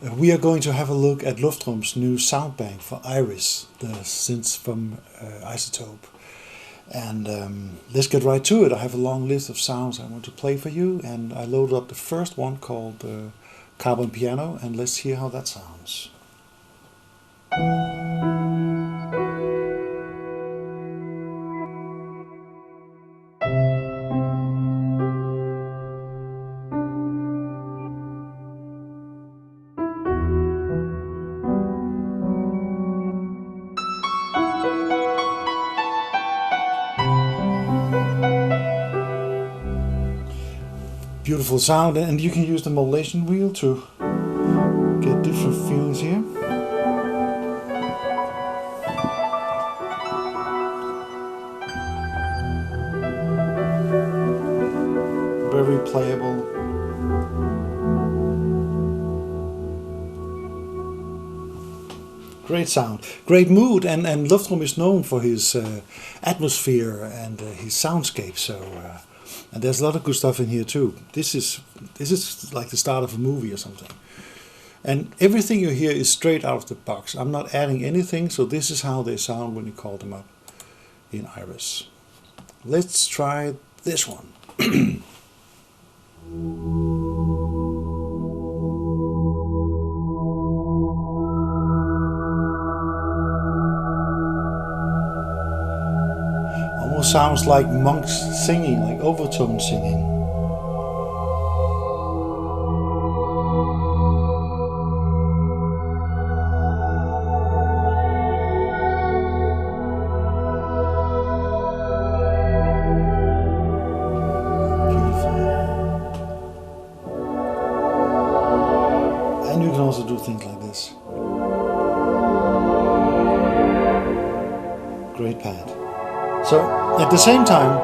We are going to have a look at Luftrum's new Soundbank for Iris, the synth from iZotope. And let's get right to it. I have a long list of sounds I want to play for you, and I loaded up the first one called Cobble Piano, and let's hear how that sounds. Beautiful sound, and you can use the modulation wheel to get different feelings here. Very playable. Great sound, great mood, and Luftrum is known for his atmosphere and his soundscape. So. And there's a lot of good stuff in here too. This is like the start of a movie or something. And everything you hear is straight out of the box. I'm not adding anything, so this is how they sound when you call them up in Iris. Let's try this one. Sounds like monks singing, like overtone singing. Beautiful. And you can also do things like this. Great pad. So at the same time,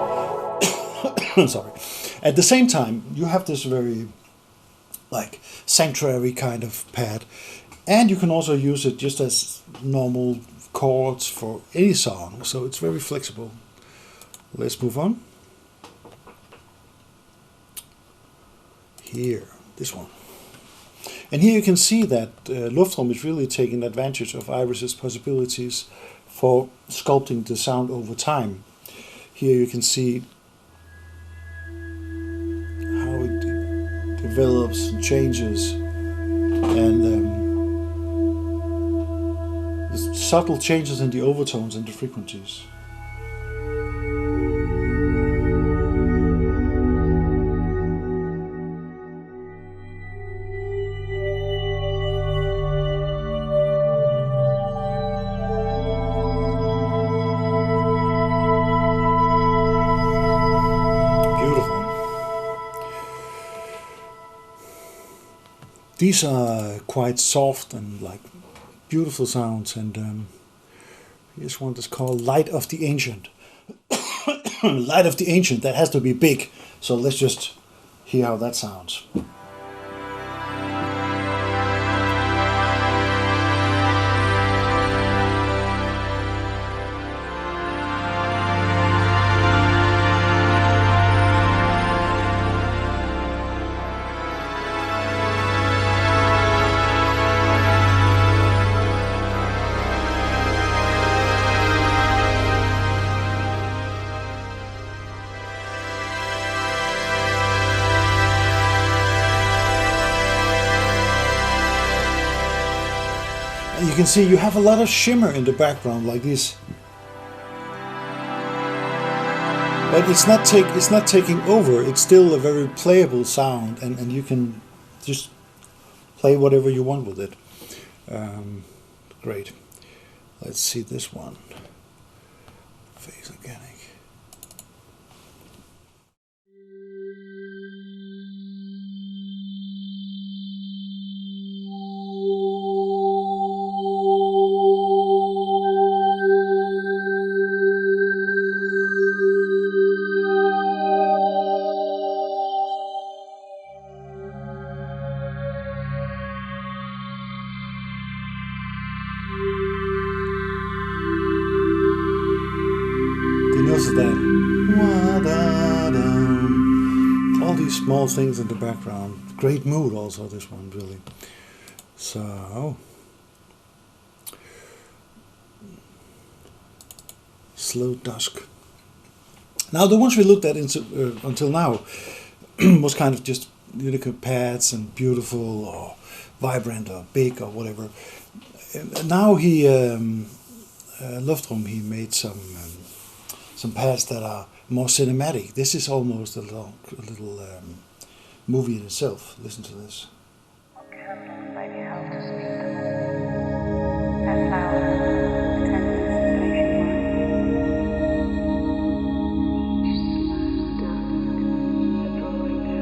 at the same time, you have this very like sanctuary kind of pad, and you can also use it just as normal chords for any song. So it's very flexible. Let's move on. Here, this one. And here you can see that Luftrum is really taking advantage of Iris's possibilities for sculpting the sound over time. Here you can see how it develops and changes, and the subtle changes in the overtones and the frequencies. These are quite soft and like beautiful sounds, and here's one that's called Light of the Ancient. Light of the Ancient, that has to be big, so let's just hear how that sounds. You can see you have a lot of shimmer in the background like this, but it's not taking over. It's still a very playable sound, and you can just play whatever you want with it. Great. Let's see this one. Phase Organic. That all these small things in the background. Great mood also, this one, really. So, Slow Dusk. Now, the ones we looked at until now was kind of just unique pads and beautiful or vibrant or big or whatever. Now Luftrum, he made some pads that are more cinematic. This is almost a little movie in itself. Listen to this. Candles may be held to speak them all. Their flowers, attendants station each slow dusk, a drawing down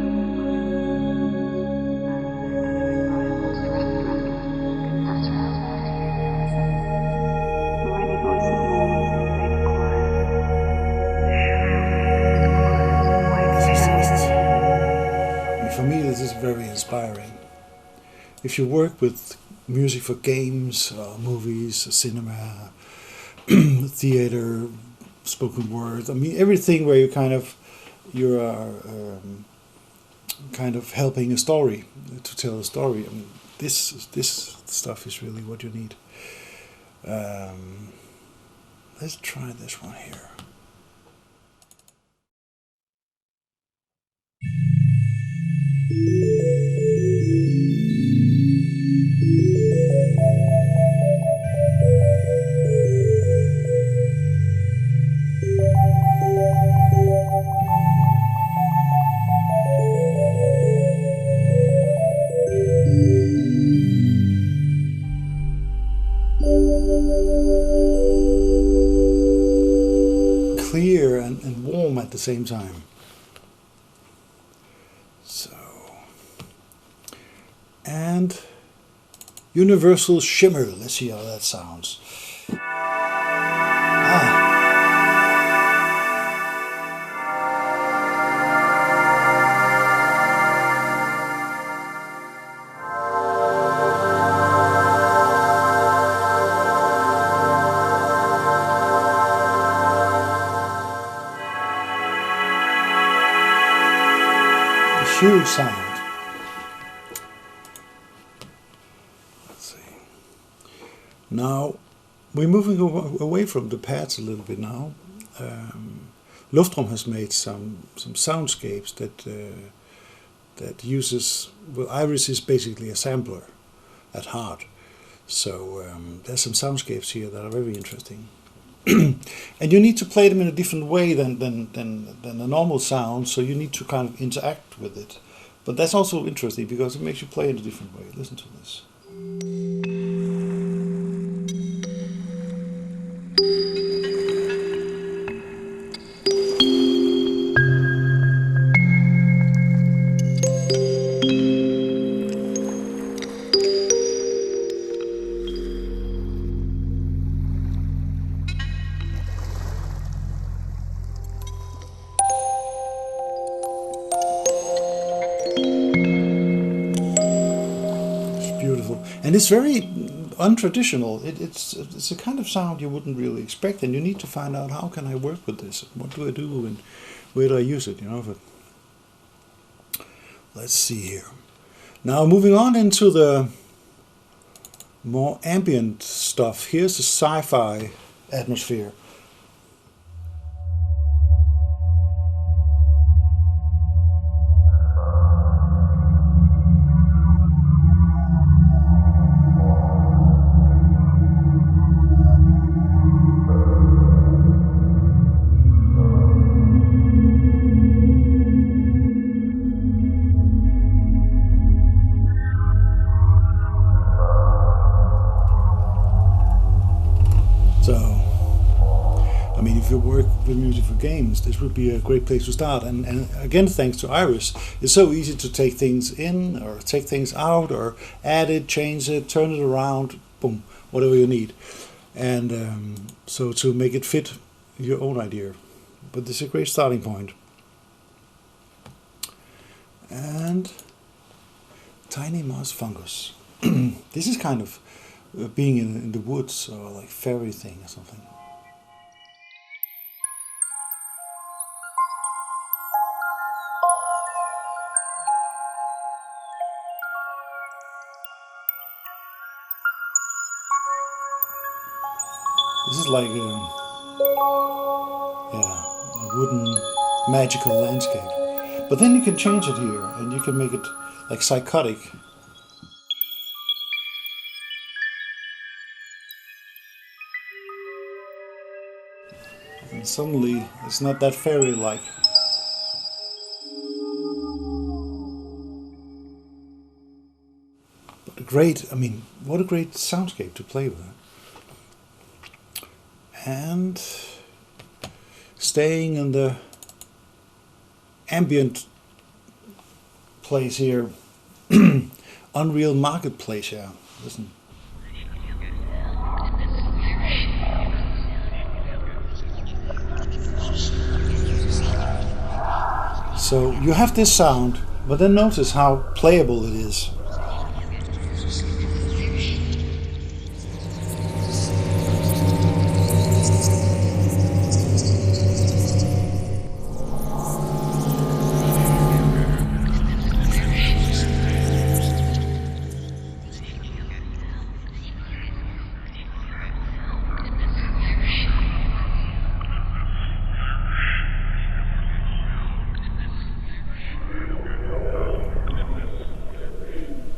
the rivals restless, confessor nor any voice of morning can say the quiet, For me, this is very inspiring. If you work with music for games, movies, cinema, theater, spoken word, I mean everything where you are kind of helping a story to tell a story. I mean, this stuff is really what you need. Let's try this one here. Clear and warm at the same time. So, and Universal Shimmer. Let's see how that sounds. Huge sound. Let's see. Now we're moving away from the pads a little bit now. Luftrum has made some soundscapes that uses, well, Iris is basically a sampler at heart. So there's some soundscapes here that are very interesting. And you need to play them in a different way than a normal sound, so you need to kind of interact with it. But that's also interesting because it makes you play in a different way. Listen to this. Beautiful, and it's very untraditional. It's a kind of sound you wouldn't really expect, and you need to find out how can I work with this, what do I do, and where do I use it. But let's see here. Now moving on into the more ambient stuff. Here's the Sci-Fi Atmosphere. If you work with music for games, this would be a great place to start. And again, thanks to Iris, it's so easy to take things in or take things out or add it, change it, turn it around, boom, whatever you need. And so to make it fit your own idea. But this is a great starting point. And Tiny Moss Fungus. This is kind of being in the woods or like fairy thing or something. This is like a wooden magical landscape. But then you can change it here, and you can make it like psychotic. And suddenly it's not that fairy-like. But what a great soundscape to play with. And staying in the ambient place here, Unreal Marketplace, yeah. Listen. So you have this sound, but then notice how playable it is.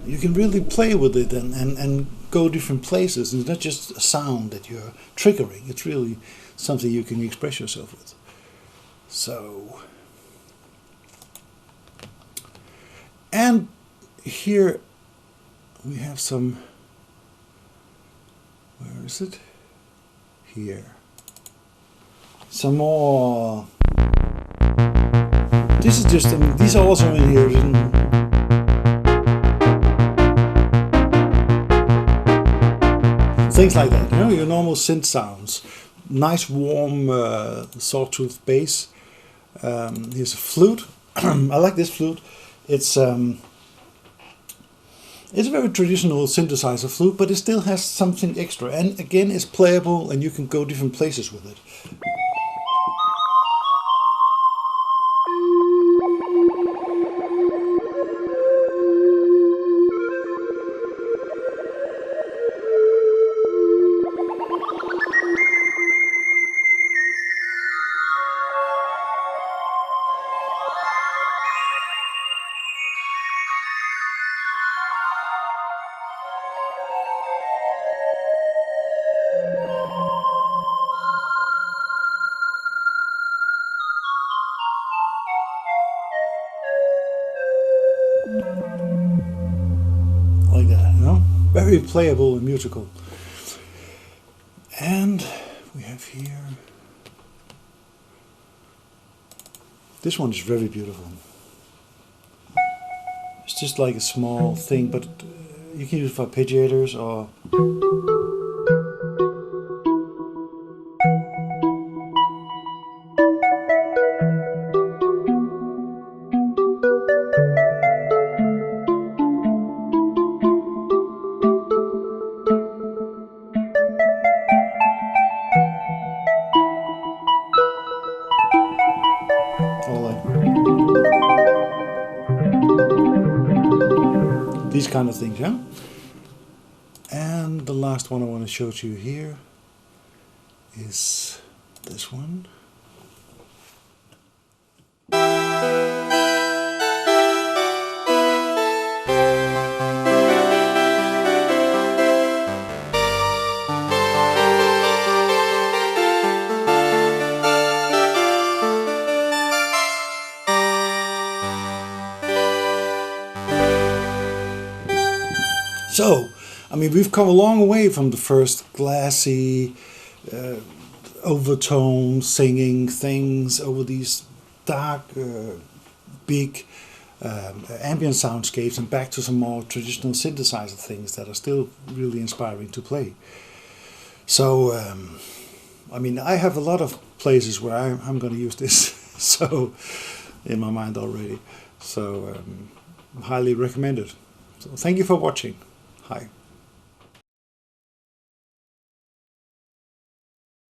You can really play with it and go different places. It's not just a sound that you're triggering. It's really something you can express yourself with. So, and here we have some, where is it? Here. Some more. This is just, these are also in here. Things like that, your normal synth sounds. Nice warm Sawtooth Bass. Here's a flute. I like this flute. It's a very traditional synthesizer flute, but it still has something extra. And again, it's playable, and you can go different places with it. Like that, very playable and musical. And we have here, this one is very beautiful. It's just like a small thing, but you can use it for arpeggiators or these kind of things, yeah? And the last one I want to show to you here is this one. So, we've come a long way from the first glassy, overtone singing things over these dark, big ambient soundscapes and back to some more traditional synthesizer things that are still really inspiring to play. So, I have a lot of places where I'm going to use this so in my mind already. So, highly recommend it. So, thank you for watching. Hi.